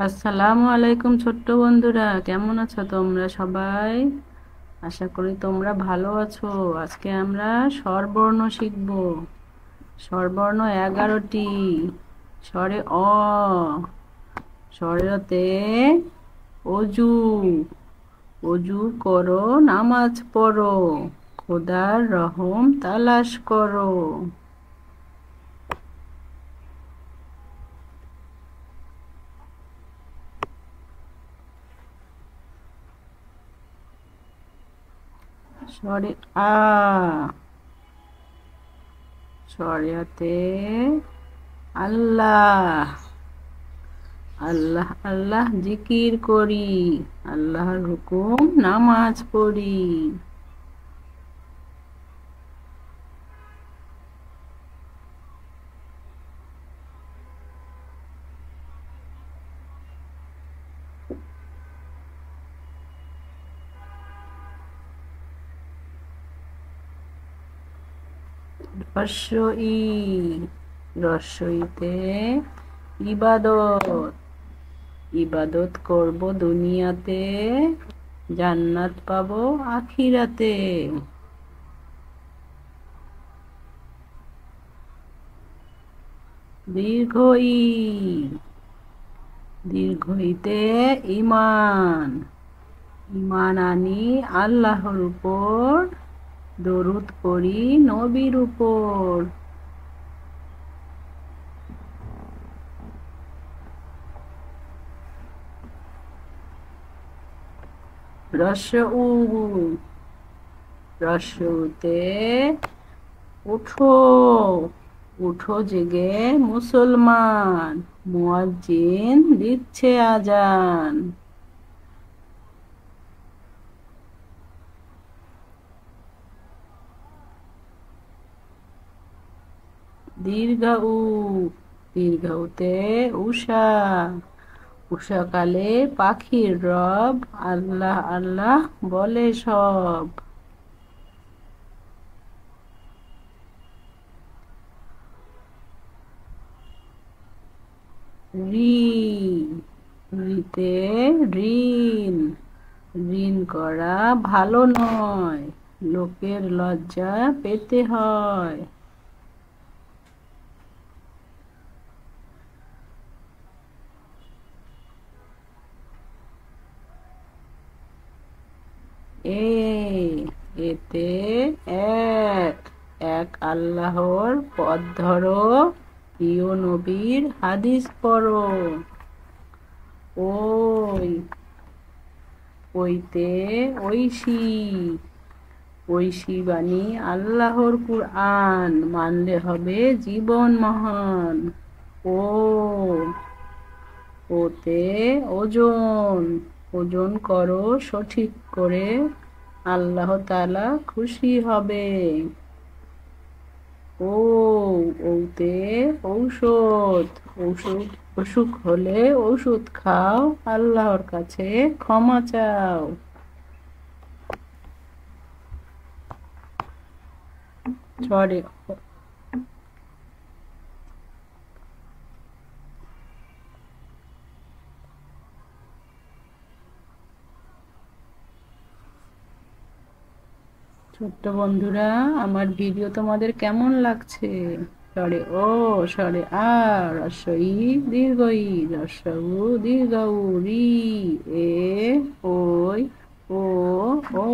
আসসালামু আলাইকুম ছোট্ট বন্ধুরা, কেমন আছো তোমরা সবাই? আশা করি তোমরা ভালো আছো। আজকে আমরা স্বরবর্ণ শিখব। স্বরবর্ণ 11টি। স্বরে অ, স্বরেতে অজু, অজু করো, নামাজ পড়ো, খোদার রহম তালাশ করো। স্বরে আ, স্বরেতে আল্লাহ, আল্লাহ আল্লাহ জিকির করি, আল্লাহর হুকুম নামাজ পড়ি। রস্য ই, রস্যইতে ইবাদত, ইবাদত করব দুনিয়াতে, জান্নাত পাবো আখিরাতে। দীর্ঘ ই, দীর্ঘইতে ঈমান, ঈমান আনি আল্লাহর উপর, দরুদ পড়ি নবীর উপর। রস্য উ, রস্যতে উঠো, উঠো জেগে মুসলমান, মুয়াজ্জিন দিচ্ছে আজান। দীর্ঘ উ, দীর্ঘতে উষা, উষাকালে পাখির রব, আল্লাহ আল্লাহ বলে সব। রি, রিতে ঋণ, ঋণ করা ভালো নয়, লোকের লজ্জা পেতে হয়। এ, এতে এক, এক আল্লাহর পথ ধরো, প্রিয় নবীর হাদিস পড়ো। ওই, ওইতে ঐশী, ঐশী বাণী আল্লাহর কুরআন, মানলে হবে জীবন মহান। ও, ওতে ওজন, ওজন করো সঠিক করে, আল্লাহ তাআলা খুশি হবে। ও, ওতে ঔষধ, ঔষধ অসুখ হলে ঔষধ খাও, আল্লাহর কাছে ক্ষমা চাও। সরি, ছোট্ট বন্ধুরা, আমার ভিডিও তোমাদের কেমন লাগছে? সরে ও, সরে আ, হ্রস্ব ই, দীর্ঘ ই, হ্রস্ব উ, দীর্ঘ উ, রি, এ, ওই, ও, ও।